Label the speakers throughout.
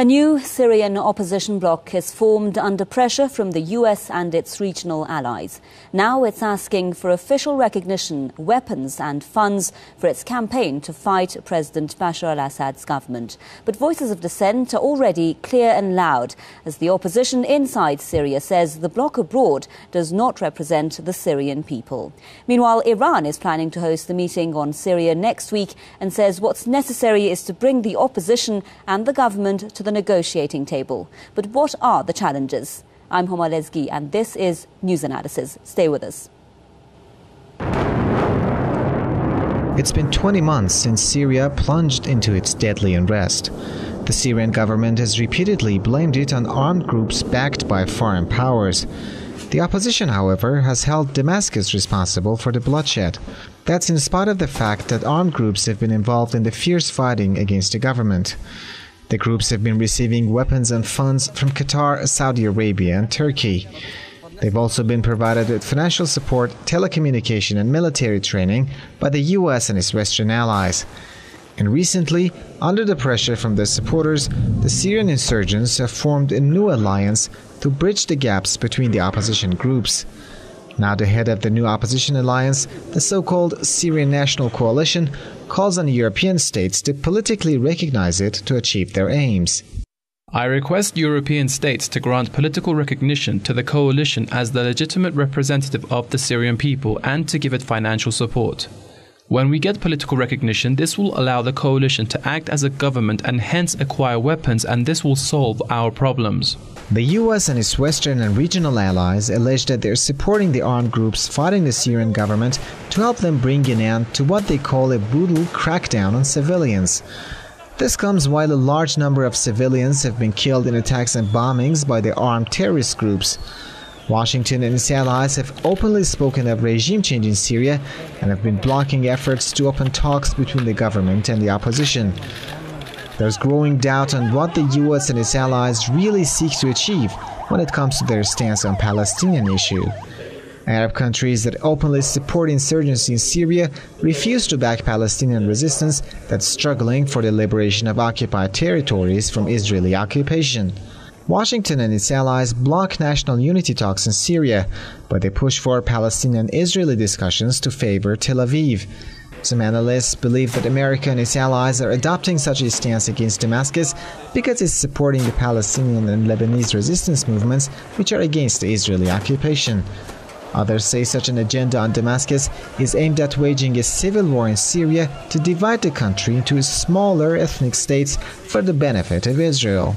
Speaker 1: A new Syrian opposition bloc is formed under pressure from the US and its regional allies. Now it's asking for official recognition, weapons and funds for its campaign to fight President Bashar al-Assad's government. But voices of dissent are already clear and loud, as the opposition inside Syria says the bloc abroad does not represent the Syrian people. Meanwhile, Iran is planning to host the meeting on Syria next week and says what's necessary is to bring the opposition and the government to the negotiating table. But what are the challenges? I'm Homa Lezgi and this is News Analysis. Stay with us.
Speaker 2: It's been 20 months since Syria plunged into its deadly unrest. The Syrian government has repeatedly blamed it on armed groups backed by foreign powers. The opposition, however, has held Damascus responsible for the bloodshed. That's in spite of the fact that armed groups have been involved in the fierce fighting against the government. The groups have been receiving weapons and funds from Qatar, Saudi Arabia and Turkey. They've also been provided with financial support, telecommunication and military training by the US and its Western allies. And recently, under the pressure from their supporters, the Syrian insurgents have formed a new alliance to bridge the gaps between the opposition groups. Now the head of the new opposition alliance, the so-called Syrian National Coalition, calls on European states to politically recognize it to achieve their aims.
Speaker 3: I request European states to grant political recognition to the coalition as the legitimate representative of the Syrian people and to give it financial support. When we get political recognition, this will allow the coalition to act as a government and hence acquire weapons, and this will solve our problems.
Speaker 2: The US and its Western and regional allies allege that they're supporting the armed groups fighting the Syrian government to help them bring an end to what they call a brutal crackdown on civilians. This comes while a large number of civilians have been killed in attacks and bombings by the armed terrorist groups. Washington and its allies have openly spoken of regime change in Syria and have been blocking efforts to open talks between the government and the opposition. There's growing doubt on what the US and its allies really seek to achieve when it comes to their stance on the Palestinian issue. Arab countries that openly support insurgency in Syria refuse to back Palestinian resistance that's struggling for the liberation of occupied territories from Israeli occupation. Washington and its allies block national unity talks in Syria, but they push for Palestinian-Israeli discussions to favor Tel Aviv. Some analysts believe that America and its allies are adopting such a stance against Damascus because it's supporting the Palestinian and Lebanese resistance movements which are against the Israeli occupation. Others say such an agenda on Damascus is aimed at waging a civil war in Syria to divide the country into smaller ethnic states for the benefit of Israel.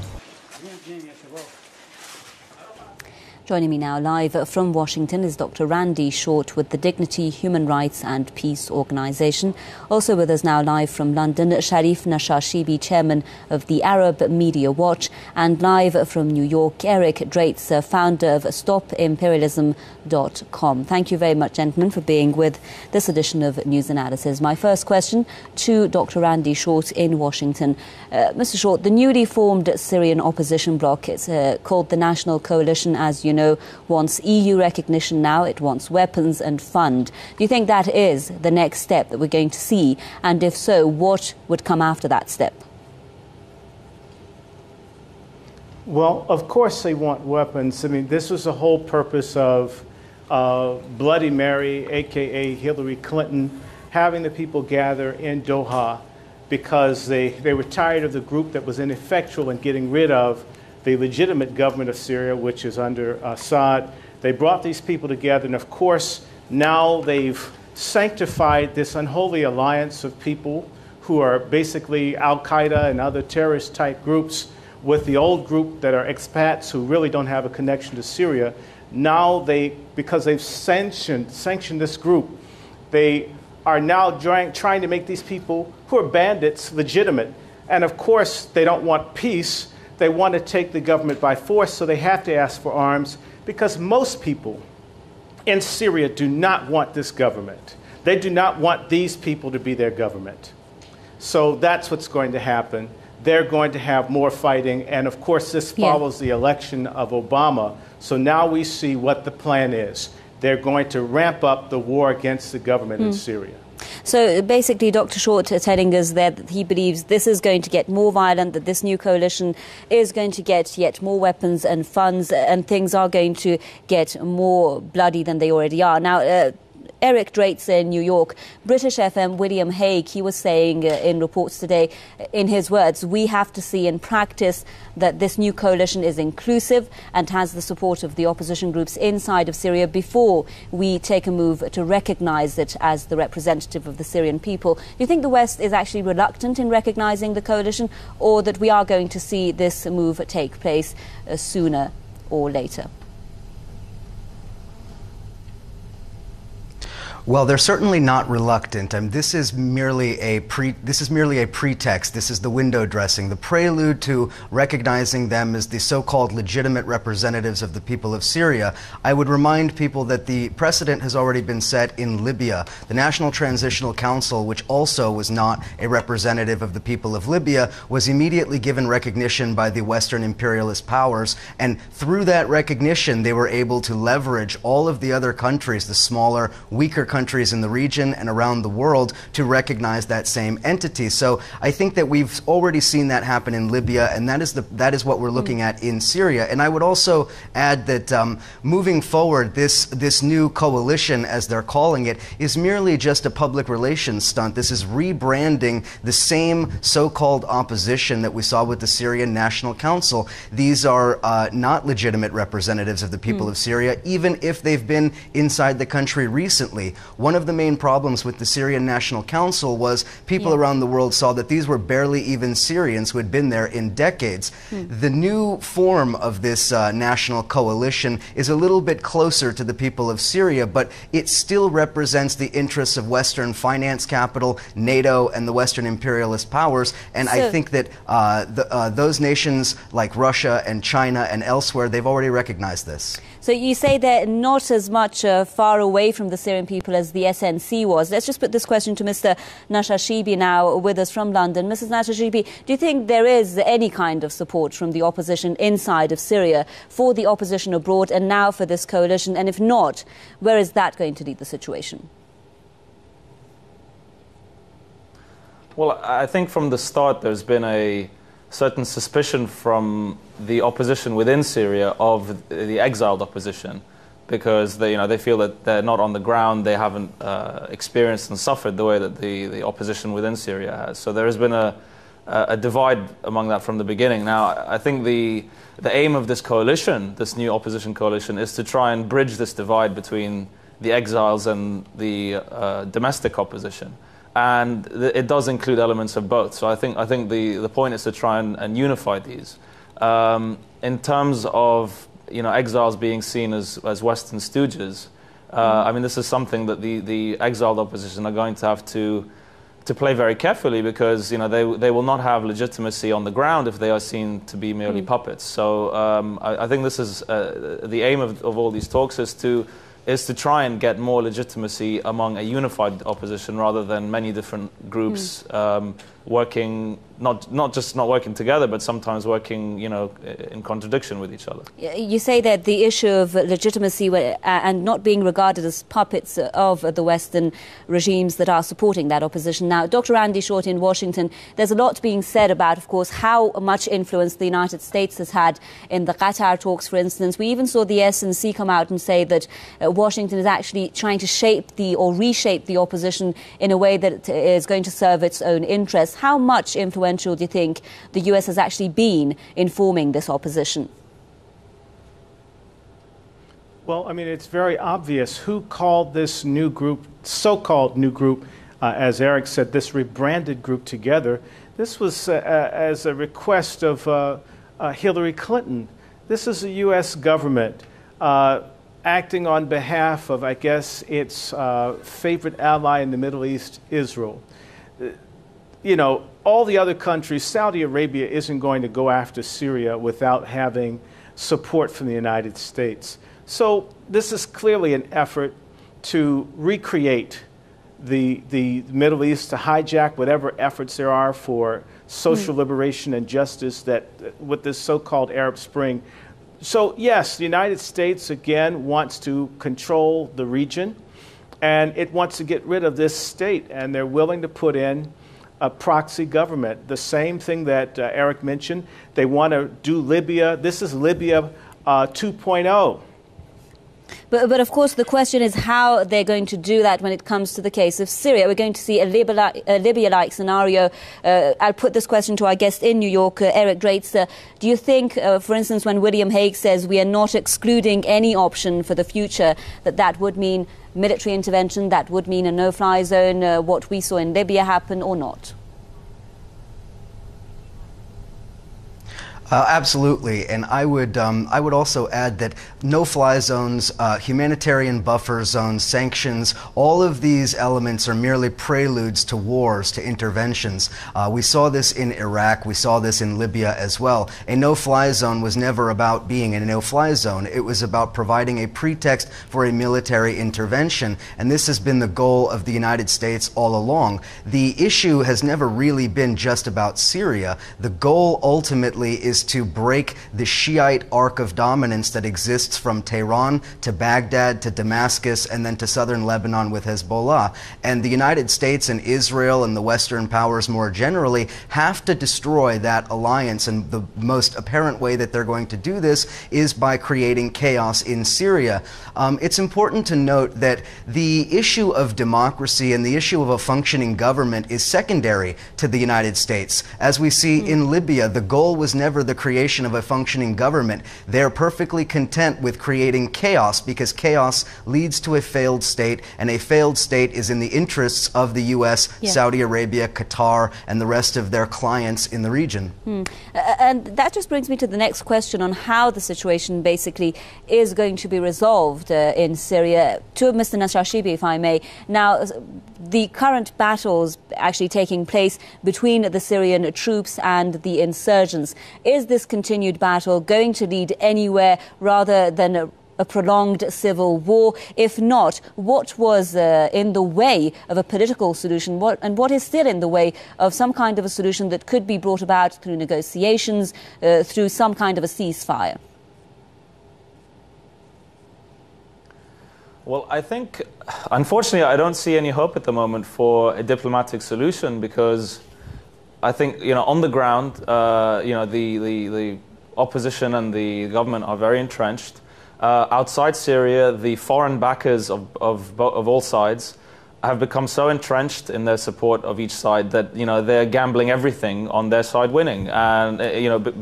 Speaker 1: Joining me now live from Washington is Dr. Randy Short with the Dignity, Human Rights and Peace Organization. Also with us now live from London, Sharif Nashashibi, Chairman of the Arab Media Watch, and live from New York, Eric Drates, founder of StopImperialism.com. Thank you very much, gentlemen, for being with this edition of News Analysis. My first question to Dr. Randy Short in Washington. Mr. Short, the newly formed Syrian opposition bloc is called the National Coalition, as you know, wants EU recognition now. It wants weapons and fund. Do you think that is the next step that we're going to see? And if so, what would come after that step?
Speaker 4: Well, of course they want weapons. I mean, this was the whole purpose of Bloody Mary, a.k.a. Hillary Clinton, having the people gather in Doha because they were tired of the group that was ineffectual in getting rid of the legitimate government of Syria, which is under Assad. They brought these people together, and of course, now they've sanctified this unholy alliance of people who are basically Al-Qaeda and other terrorist-type groups with the old group that are expats who really don't have a connection to Syria. Now because they've sanctioned this group, they are now trying to make these people who are bandits legitimate. And of course, they don't want peace. They want to take the government by force, so they have to ask for arms because most people in Syria do not want this government. They do not want these people to be their government. So that's what's going to happen. They're going to have more fighting, and of course this follows the election of Obama. So now we see what the plan is. They're going to ramp up the war against the government in Syria.
Speaker 1: So basically, Dr. Short telling us that he believes this is going to get more violent, that this new coalition is going to get yet more weapons and funds, and things are going to get more bloody than they already are. Now, Eric Draitz in New York, British FM William Hague, he was saying in reports today, in his words, we have to see in practice that this new coalition is inclusive and has the support of the opposition groups inside of Syria before we take a move to recognise it as the representative of the Syrian people. Do you think the West is actually reluctant in recognising the coalition, or that we are going to see this move take place sooner or later?
Speaker 5: Well, they're certainly not reluctant. This is merely a pretext. This is the window dressing, the prelude to recognizing them as the so-called legitimate representatives of the people of Syria. I would remind people that the precedent has already been set in Libya. The National Transitional Council, which also was not a representative of the people of Libya, was immediately given recognition by the Western imperialist powers, and through that recognition they were able to leverage all of the other countries, the smaller, weaker countries in the region and around the world, to recognize that same entity. So I think that we've already seen that happen in Libya, and that is what we're looking at in Syria. And I would also add that moving forward, this new coalition, as they're calling it, is merely just a public relations stunt. This is rebranding the same so-called opposition that we saw with the Syrian National Council. These are not legitimate representatives of the people of Syria, even if they've been inside the country recently. One of the main problems with the Syrian National Council was people around the world saw that these were barely even Syrians who had been there in decades. The new form of this national coalition is a little bit closer to the people of Syria, but it still represents the interests of Western finance capital, NATO, and the Western imperialist powers. And I think that those nations like Russia and China and elsewhere, they've already recognized this.
Speaker 1: So you say they're not as much far away from the Syrian people as the SNC was. Let's just put this question to Mr. Nashashibi now with us from London. Mrs. Nashashibi, do you think there is any kind of support from the opposition inside of Syria for the opposition abroad and now for this coalition? And if not, where is that going to lead the situation?
Speaker 6: Well, I think from the start there's been a certain suspicion from the opposition within Syria of the exiled opposition, because they feel that they're not on the ground, they haven't experienced and suffered the way that the opposition within Syria has. So there has been a divide among that from the beginning. Now, I think the aim of this coalition, this new opposition coalition, is to try and bridge this divide between the exiles and the domestic opposition. And it does include elements of both. So I think the point is to try and unify these. In terms of exiles being seen as Western stooges, I mean, this is something that the exiled opposition are going to have to play very carefully, because they will not have legitimacy on the ground if they are seen to be merely puppets. So I think this is the aim of all these talks is to try and get more legitimacy among a unified opposition rather than many different groups working, not just not working together, but sometimes working, in contradiction with each other.
Speaker 1: You say that the issue of legitimacy and not being regarded as puppets of the Western regimes that are supporting that opposition. Now, Dr. Andy Short in Washington, there's a lot being said about, of course, how much influence the United States has had in the Qatar talks, for instance. We even saw the SNC come out and say that Washington is actually trying to reshape the opposition in a way that is going to serve its own interests. How much influential do you think the US has actually been in forming this opposition?
Speaker 4: Well, I mean, it's very obvious who called this new group, so-called new group, as Eric said, this rebranded group together. This was as a request of Hillary Clinton. This is the U.S. government acting on behalf of, I guess, its favorite ally in the Middle East, Israel. All the other countries, Saudi Arabia isn't going to go after Syria without having support from the United States. So this is clearly an effort to recreate the Middle East, to hijack whatever efforts there are for social liberation and justice that with this so-called Arab Spring. So yes, the United States again wants to control the region, and it wants to get rid of this state, and they're willing to put in a proxy government. The same thing that Eric mentioned. They want to do Libya. This is Libya 2.0.
Speaker 1: But of course, the question is how they're going to do that when it comes to the case of Syria. We're going to see a Libya-like scenario. I'll put this question to our guest in New York, Eric Draitz. Do you think, for instance, when William Hague says we are not excluding any option for the future, that would mean military intervention, that would mean a no-fly zone, what we saw in Libya happen, or not?
Speaker 5: Absolutely, and I would also add that no-fly zones, humanitarian buffer zones, sanctions, all of these elements are merely preludes to wars, to interventions. We saw this in Iraq, we saw this in Libya as well. A no-fly zone was never about being a no-fly zone. It was about providing a pretext for a military intervention, and this has been the goal of the United States all along. The issue has never really been just about Syria. The goal ultimately is to break the Shiite arc of dominance that exists from Tehran to Baghdad to Damascus and then to southern Lebanon with Hezbollah. And the United States and Israel and the Western powers more generally have to destroy that alliance, and the most apparent way that they're going to do this is by creating chaos in Syria. It's important to note that the issue of democracy and the issue of a functioning government is secondary to the United States. As we see in Libya, the goal was never the creation of a functioning government. They're perfectly content with creating chaos because chaos leads to a failed state, and a failed state is in the interests of the U.S., Saudi Arabia, Qatar, and the rest of their clients in the region.
Speaker 1: And that just brings me to the next question on how the situation basically is going to be resolved in Syria. To Mr. Nasrashibi, if I may. Now, the current battles actually taking place between the Syrian troops and the insurgents. Is this continued battle going to lead anywhere rather than a prolonged civil war? If not, what was in the way of a political solution, and what is still in the way of some kind of a solution that could be brought about through negotiations, through some kind of a ceasefire?
Speaker 6: Well, I think, unfortunately, I don't see any hope at the moment for a diplomatic solution because I think, on the ground, the opposition and the government are very entrenched. Outside Syria, the foreign backers of all sides have become so entrenched in their support of each side that, they're gambling everything on their side winning. And,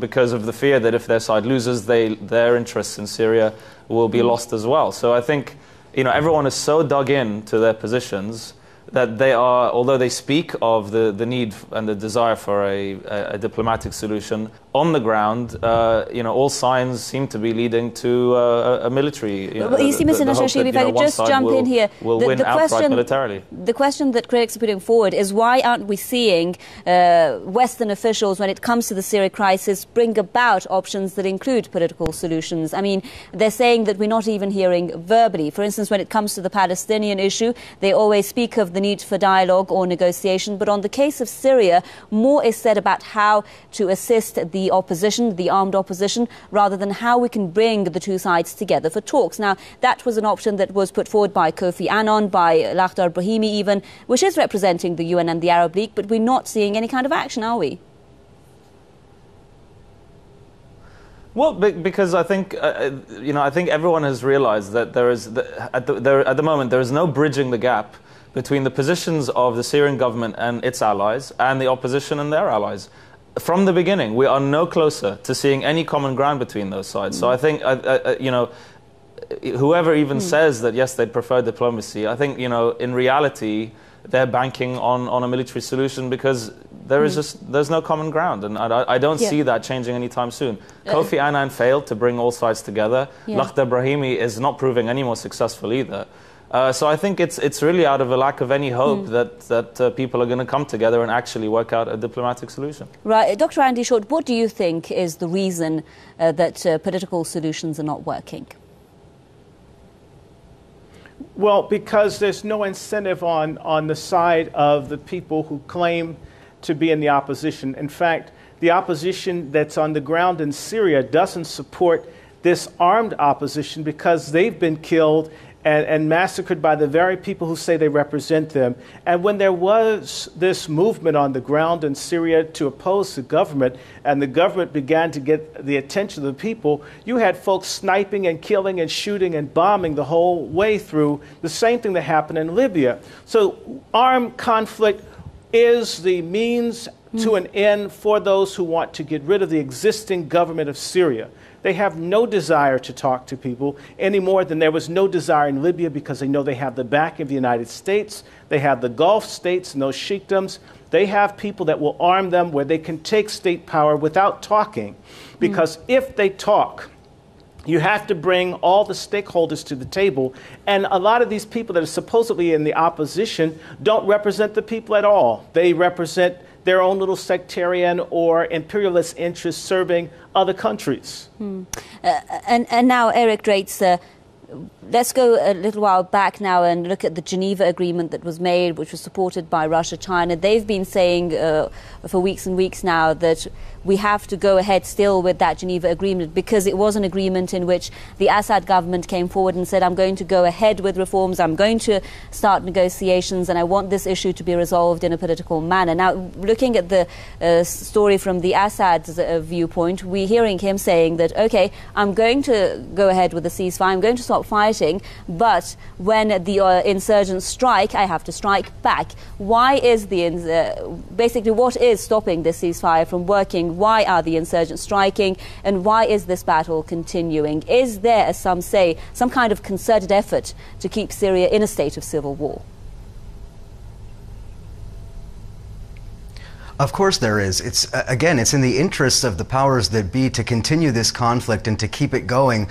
Speaker 6: because of the fear that if their side loses, their interests in Syria will be lost as well. So I think, everyone is so dug in to their positions that they are, although they speak of the need and the desire for a diplomatic solution, on the ground, all signs seem to be leading to a military.
Speaker 1: You see, Mr. Nasrashibi, if I could just jump in here.
Speaker 6: The
Speaker 1: question that critics are putting forward is why aren't we seeing Western officials, when it comes to the Syria crisis, bring about options that include political solutions? I mean, they're saying that we're not even hearing verbally. For instance, when it comes to the Palestinian issue, they always speak of the need for dialogue or negotiation. But on the case of Syria, more is said about how to assist the opposition, the armed opposition, rather than how we can bring the two sides together for talks. Now, that was an option that was put forward by Kofi Annan, by Lakhdar Brahimi even, which is representing the UN and the Arab League, but we're not seeing any kind of action, are we?
Speaker 6: Well, because I think, I think everyone has realized that there is, at the moment, there is no bridging the gap between the positions of the Syrian government and its allies and the opposition and their allies. From the beginning, we are no closer to seeing any common ground between those sides. So I think, whoever even says that, yes, they'd prefer diplomacy, I think, in reality, they're banking on a military solution because there is there's no common ground. And I don't see that changing anytime soon. Kofi Annan failed to bring all sides together. Lakhdar Brahimi is not proving any more successful either. So I think it's really out of a lack of any hope that people are going to come together and actually work out a diplomatic solution.
Speaker 1: Right. Dr. Andy Short, what do you think is the reason that political solutions are not working?
Speaker 4: Well, because there's no incentive on the side of the people who claim to be in the opposition. In fact, the opposition that's on the ground in Syria doesn't support this armed opposition because they've been killed and massacred by the very people who say they represent them. And when there was this movement on the ground in Syria to oppose the government, and the government began to get the attention of the people, you had folks sniping and killing and shooting and bombing the whole way through. The same thing that happened in Libya. So armed conflict is the means to an end for those who want to get rid of the existing government of Syria. They have no desire to talk to people any more than there was no desire in Libya, because they know they have the backing of the United States. They have the Gulf states and those sheikdoms. They have people that will arm them where they can take state power without talking. Because if they talk, you have to bring all the stakeholders to the table. And a lot of these people that are supposedly in the opposition don't represent the people at all. They represent their own little sectarian or imperialist interests serving other countries.
Speaker 1: And now, Eric Drates, let's go a little while back now and look at the Geneva Agreement that was made, which was supported by Russia, China. They've been saying for weeks and weeks now that we have to go ahead still with that Geneva Agreement, because it was an agreement in which the Assad government came forward and said, I'm going to go ahead with reforms, I'm going to start negotiations, and I want this issue to be resolved in a political manner. Now, looking at the story from the Assad's viewpoint, we're hearing him saying that, OK, I'm going to go ahead with the ceasefire, I'm going to stop fighting, but when the insurgents strike, I have to strike back. Why is basically what is stopping this ceasefire from working? Why are the insurgents striking, and why is this battle continuing? Is there, as some say, some kind of concerted effort to keep Syria in a state of civil war?
Speaker 5: Of course there is. Again, it's in the interests of the powers that be to continue this conflict and to keep it going.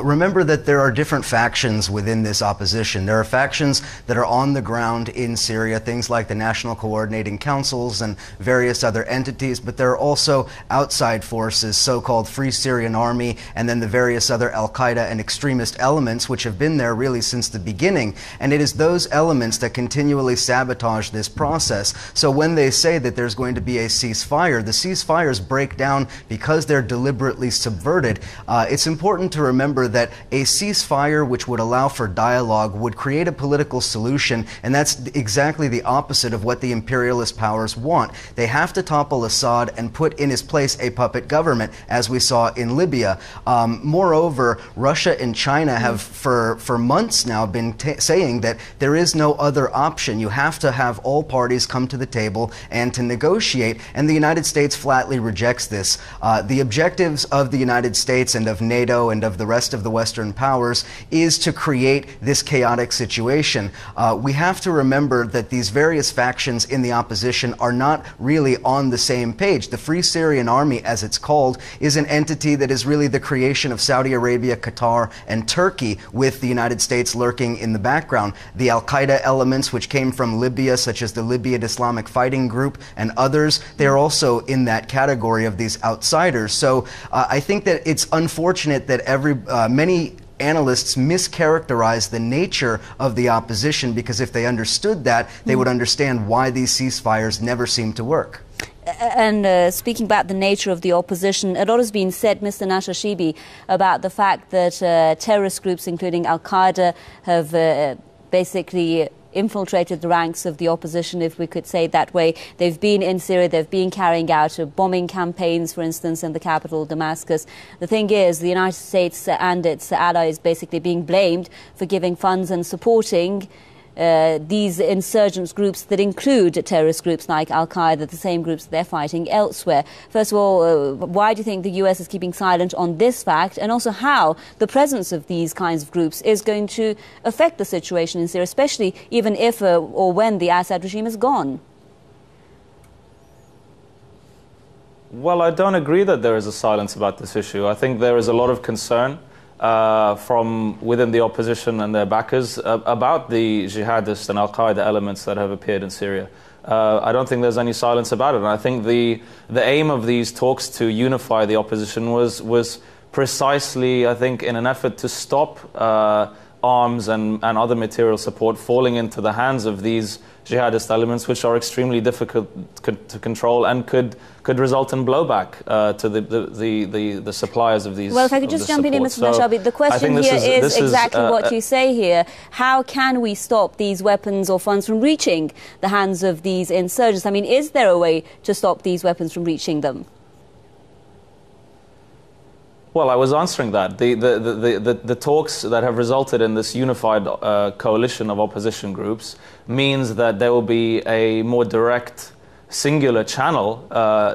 Speaker 5: Remember that there are different factions within this opposition. There are factions that are on the ground in Syria, things like the National Coordinating Councils and various other entities, but there are also outside forces, so-called Free Syrian Army, and then the various other al-Qaeda and extremist elements which have been there really since the beginning. And it is those elements that continually sabotage this process. So when they say that there's going to be a ceasefire, the ceasefires break down because they're deliberately subverted. It's important to remember that a ceasefire which would allow for dialogue would create a political solution, and that's exactly the opposite of what the imperialist powers want. They have to topple Assad and put in his place a puppet government, as we saw in Libya. Moreover, Russia and China have for months now been saying that there is no other option. You have to have all parties come to the table and to negotiate, and the United States flatly rejects this. The objectives of the United States and of NATO and of the rest of the Western powers is to create this chaotic situation. We have to remember that these various factions in the opposition are not really on the same page. The Free Syrian Army, as it's called, is an entity that is really the creation of Saudi Arabia, Qatar, and Turkey, with the United States lurking in the background. The al-Qaeda elements, which came from Libya, such as the Libyan Islamic Fighting Group and others, they're also in that category of these outsiders. So I think that it's unfortunate that many analysts mischaracterize the nature of the opposition, because if they understood that, they would understand why these ceasefires never seem to work.
Speaker 1: And speaking about the nature of the opposition, a lot has been said, Mr. Nashashibi, about the fact that terrorist groups, including al-Qaeda, have basically infiltrated the ranks of the opposition, if we could say it that way. They've been in Syria, they've been carrying out bombing campaigns, for instance, in the capital, Damascus. The thing is, the United States and its allies basically being blamed for giving funds and supporting these insurgents groups that include terrorist groups like al-Qaeda, the same groups they're fighting elsewhere. First of all, why do you think the US is keeping silent on this fact, and also how the presence of these kinds of groups is going to affect the situation in Syria, especially even if or when the Assad regime is gone?
Speaker 6: Well, I don't agree that there is a silence about this issue. I think there is a lot of concern from within the opposition and their backers about the jihadist and al-Qaeda elements that have appeared in Syria. I don't think there's any silence about it. And I think the aim of these talks to unify the opposition was precisely, I think, in an effort to stop arms and other material support falling into the hands of these jihadist elements, which are extremely difficult to control and could result in blowback to the suppliers of these.
Speaker 1: Well, if I could just jump in, Mr. Nashabi, the question here is exactly what you say here. How can we stop these weapons or funds from reaching the hands of these insurgents? I mean, is there a way to stop these weapons from reaching them?
Speaker 6: Well, I was answering that. The talks that have resulted in this unified coalition of opposition groups means that there will be a more direct, singular channel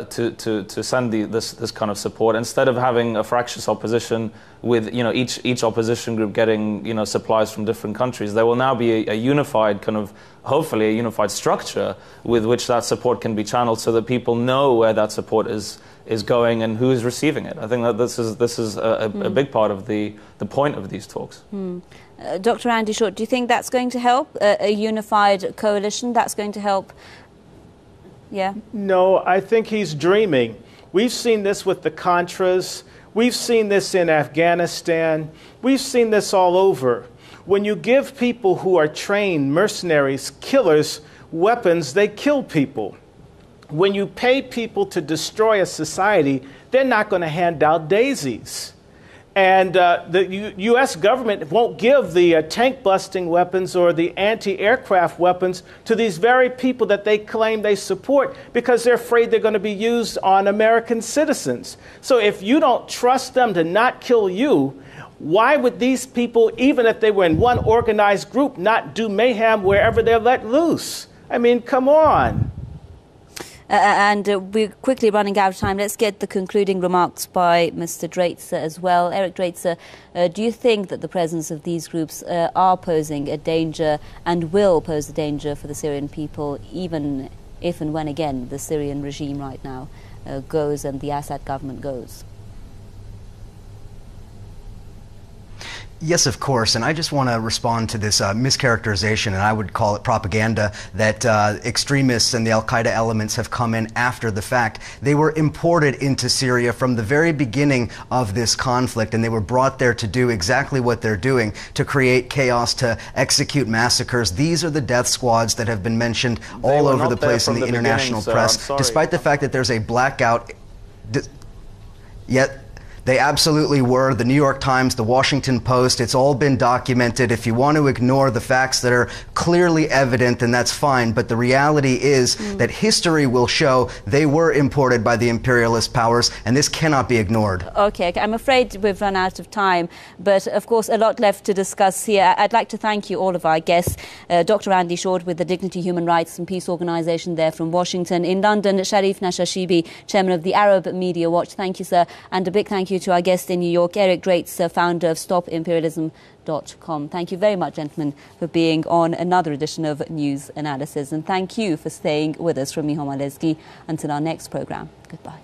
Speaker 6: to send this kind of support, instead of having a fractious opposition with each opposition group getting supplies from different countries. There will now be a unified kind of, hopefully a unified structure with which that support can be channeled, so that people know where that support is going and who is receiving it. I think that this is a big part of the point of these talks.
Speaker 1: Dr. Andy Short, do you think that's going to help, a unified coalition? That's going to help? Yeah. No,
Speaker 4: I think he's dreaming. We've seen this with the Contras. We've seen this in Afghanistan. We've seen this all over. When you give people who are trained mercenaries, killers, weapons, they kill people. When you pay people to destroy a society, they're not going to hand out daisies. And the U.S. government won't give the tank-busting weapons or the anti-aircraft weapons to these very people that they claim they support, because they're afraid they're going to be used on American citizens. So if you don't trust them to not kill you, why would these people, even if they were in one organized group, not do mayhem wherever they're let loose? I mean, come on.
Speaker 1: And we're quickly running out of time. Let's get the concluding remarks by Mr. Draitser as well. Eric Draitser, do you think that the presence of these groups are posing a danger and will pose a danger for the Syrian people, even if and when, again, the Syrian regime right now goes and the Assad government goes?
Speaker 5: Yes, of course, and I just want to respond to this mischaracterization, and I would call it propaganda, that extremists and the al-Qaeda elements have come in after the fact. They were imported into Syria from the very beginning of this conflict, and they were brought there to do exactly what they're doing, to create chaos, to execute massacres. These are the death squads that have been mentioned all over the place in the international press, despite the fact that there's a blackout. Yet they absolutely were. The New York Times, the Washington Post, it's all been documented. If you want to ignore the facts that are clearly evident, then that's fine. But the reality is that history will show they were imported by the imperialist powers, and this cannot be ignored. Okay, I'm afraid we've run out of time. But, of course, a lot left to discuss here. I'd like to thank you, all of our guests. Dr. Andy Short with the Dignity, Human Rights and Peace Organisation there from Washington. In London, Sharif Nashashibi, Chairman of the Arab Media Watch. Thank you, sir. And a big thank you to our guest in New York, Eric Draitser, founder of StopImperialism.com. Thank you very much, gentlemen, for being on another edition of News Analysis. And thank you for staying with us from Mihoma Lesgi. Until our next programme, goodbye.